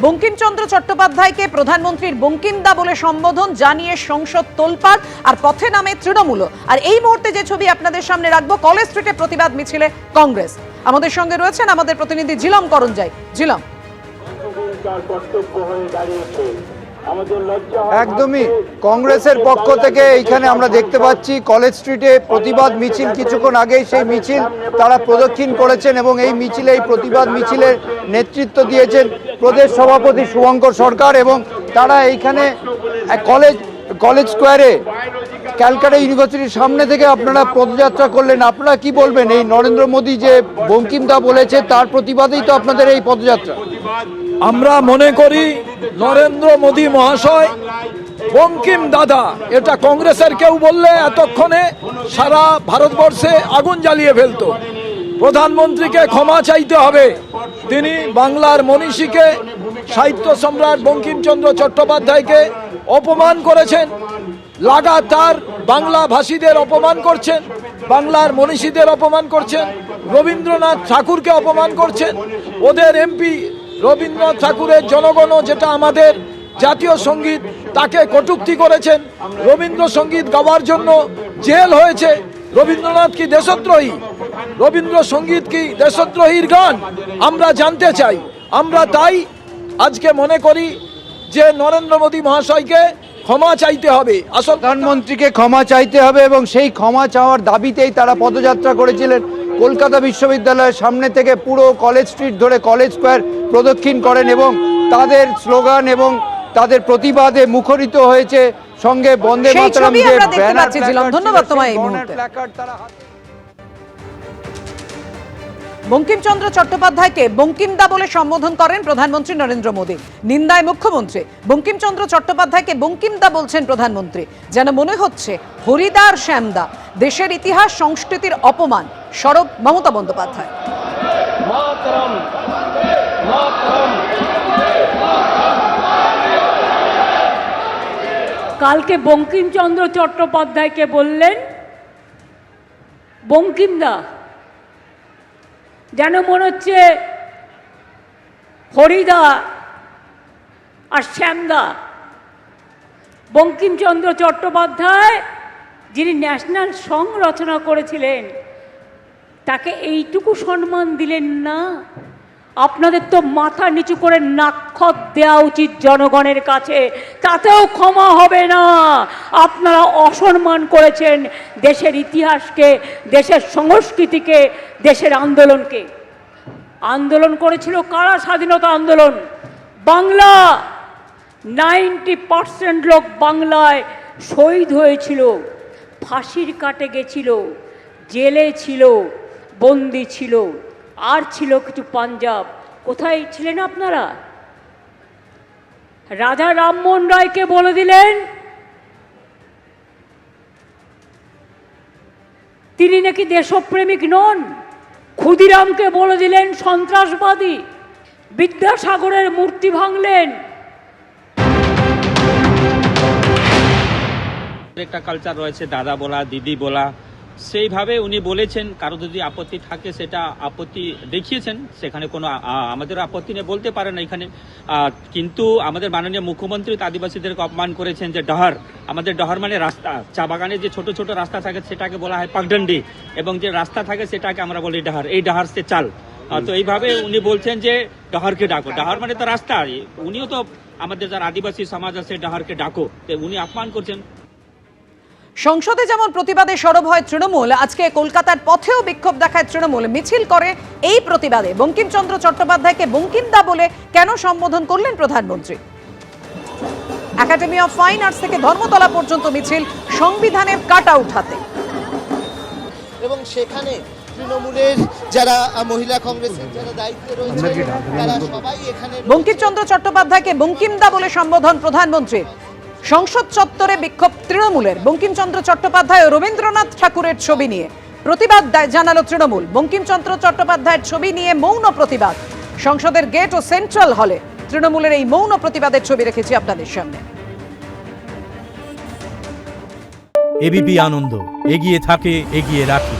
বঙ্কিমচন্দ্র চট্টোপাধ্যায়কে প্রধানমন্ত্রীর বঙ্কিমদা বলে সম্বোধন জানিয়ে সংসদ তোলপাড় আর পথে নামে তৃণমূল। আর এই মুহূর্তে যে ছবি আপনাদের সামনে রাখবো, কলেজ স্ট্রিটে প্রতিবাদ মিছিলে কংগ্রেস। আমাদের সঙ্গে রয়েছেন আমাদের প্রতিনিধি ঝিলম করঞ্জাই। ঝিলম, একদমই কংগ্রেসের পক্ষ থেকে এইখানে আমরা দেখতে পাচ্ছি কলেজ স্ট্রিটে প্রতিবাদ মিছিল কিছুক্ষণ আগেই সেই মিছিল তারা প্রদক্ষিণ করেছেন এবং এই মিছিলে এই প্রতিবাদ মিছিলের নেতৃত্ব দিয়েছেন প্রদেশ সভাপতি শুভঙ্কর সরকার এবং তারা এইখানে কলেজ স্কোয়ারে ক্যালকাটা ইউনিভার্সিটির সামনে থেকে আপনারা পদযাত্রা করলেন। আপনারা কি বলবেন, এই নরেন্দ্র মোদী যে বঙ্কিমদা বলেছে তার প্রতিবাদেই তো আপনাদের এই পদযাত্রা? আমরা মনে করি নরেন্দ্র মোদী মহাশয় বঙ্কিম দাদা, এটা কংগ্রেসের কেউ বললে এতক্ষণে সারা ভারতবর্ষে আগুন জ্বালিয়ে ফেলতো। প্রধানমন্ত্রীকে ক্ষমা চাইতে হবে। তিনি বাংলার মনীষীকে, সাহিত্য সম্রাট বঙ্কিমচন্দ্র চট্টোপাধ্যায়কে অপমান করেছেন, লাগাতার বাংলা ভাষীদের অপমান করছেন, বাংলার মনীষীদের অপমান করছেন, রবীন্দ্রনাথ ঠাকুরকে অপমান করছেন। ওদের এমপি রবীন্দ্রনাথ ঠাকুরের জনগণ, যেটা আমাদের জাতীয় সঙ্গীত, তাকে কটূক্তি করেছেন। রবীন্দ্রসঙ্গীত গাওয়ার জন্য জেল হয়েছে। রবীন্দ্রনাথ কি দেশদ্রোহী? রবীন্দ্রসঙ্গীত কি দেশদ্রোহীর গান? আমরা জানতে চাই। আমরা তাই আজকে মনে করি যে নরেন্দ্র মোদী মহাশয়কে ক্ষমা চাইতে হবে। আসল প্রধানমন্ত্রীকে ক্ষমা চাইতে হবে এবং সেই ক্ষমা চাওয়ার দাবিতেই তারা পদযাত্রা করেছিলেন। কলকাতা বিশ্ববিদ্যালয়ের সামনে থেকে পুরো কলেজ স্ট্রিট ধরে কলেজ স্কোয়ার প্রদক্ষিণ করেন এবং তাদের স্লোগান এবং তাদের প্রতিবাদে মুখরিত হয়েছে। সঙ্গে বন্দে মাতরম যে ব্যানার, ধন্যবাদ তোমায়। এই মুহূর্তে বঙ্কিমচন্দ্র চট্টোপাধ্যায়কে বঙ্কিমদা বলে সম্বোধন করেন প্রধানমন্ত্রী নরেন্দ্র মোদী। নিন্দায় মুখ্যমন্ত্রী। বঙ্কিমচন্দ্র চট্টোপাধ্যায়কে বঙ্কিমদা বলছেন প্রধানমন্ত্রী, যেন মনে হচ্ছে হরিদার শ্যামদা। দেশের ইতিহাস সংস্কৃতির অপমান। সরব মমতা বন্দ্যোপাধ্যায়। কালকে বঙ্কিমচন্দ্র চট্টোপাধ্যায়কে বললেন বঙ্কিমদা, যেন মনে হচ্ছে হরিদা আর শ্যামদা। বঙ্কিমচন্দ্র চট্টোপাধ্যায়, যিনি ন্যাশনাল সং রচনা করেছিলেন, তাকে এইটুকু সম্মান দিলেন না? আপনাদের তো মাথা নিচু করে নাক্ষত দেওয়া উচিত জনগণের কাছে, তাতেও ক্ষমা হবে না। আপনারা অসম্মান করেছেন দেশের ইতিহাসকে, দেশের সংস্কৃতিকে, দেশের আন্দোলনকে। আন্দোলন করেছিল কারা? স্বাধীনতা আন্দোলন। বাংলা 90% লোক বাংলায় শহীদ হয়েছিল, ফাঁসির কাটে গেছিল, জেলে ছিল, বন্দি ছিল, আর ছিল কিছু পাঞ্জাব। কোথায় ছিলেন আপনারা? রাজা রামমোহন রায়কে বলে দিলেন তিনি নাকি দেশপ্রেমিক নন। ক্ষুদিরামকে বলে দিলেন সন্ত্রাসবাদী। বিদ্যাসাগরের মূর্তি ভাঙলেন। একটা কালচার রয়েছে দাদা বলা, দিদি বলা, সেইভাবে উনি বলেছেন। কারো যদি আপত্তি থাকে সেটা আপত্তি দেখিয়েছেন, সেখানে কোনো আমাদের আপত্তি নিয়ে বলতে পারে না এখানে। কিন্তু আমাদের মাননীয় মুখ্যমন্ত্রী আদিবাসীদেরকে অপমান করেছেন যে ডহার। আমাদের ডহার মানে রাস্তা। চা বাগানে যে ছোট ছোট রাস্তা থাকে সেটাকে বলা হয় পাগডন্ডি, এবং যে রাস্তা থাকে সেটাকে আমরা বলি ডাহার। এই ডাহার সে চাল। তো এইভাবে উনি বলছেন যে ডাহারকে ডাকো। ডাহার মানে তো রাস্তা। উনিও তো আমাদের যারা আদিবাসী সমাজ আছে ডাহারকে ডাকো, উনি অপমান করছেন। সংসদে যেমন প্রতিবাদে সরব হয় তৃণমূল, আজকে কলকাতার পথেও বিক্ষোভ দেখায় তৃণমূল। মিছিল করে এই প্রতিবাদে। বঙ্কিমচন্দ্র চট্টোপাধ্যায়কে বঙ্কিমদা বলে কেন সম্বোধন করলেন প্রধানমন্ত্রী? একাডেমি অফ ফাইন আর্টস থেকে ধর্মতলা পর্যন্ত মিছিল সংবিধানের কাট আউট হাতে। এবং সেখানে তৃণমূলের যারা মহিলা কংগ্রেসের যারা দায়িত্বে রয়েছে তারা সবাই এখানে। বঙ্কিমচন্দ্র চট্টোপাধ্যায়কে বঙ্কিমদা বলে সম্বোধন প্রধানমন্ত্রীর। সংসদ চত্বরে বিক্ষোভ তৃণমূলের। বঙ্কিমচন্দ্র চট্টোপাধ্যায় ও রবীন্দ্রনাথ ঠাকুরের ছবি নিয়ে প্রতিবাদ জানালো তৃণমূল। বঙ্কিমচন্দ্র চট্টোপাধ্যায়ের ছবি নিয়ে মৌন প্রতিবাদ। সংসদের গেট ও সেন্ট্রাল হলে তৃণমূলের এই মৌন প্রতিবাদের ছবি রেখেছি আপনাদের সামনে। এবিপি আনন্দ, এগিয়ে থাকে, এগিয়ে রাখে।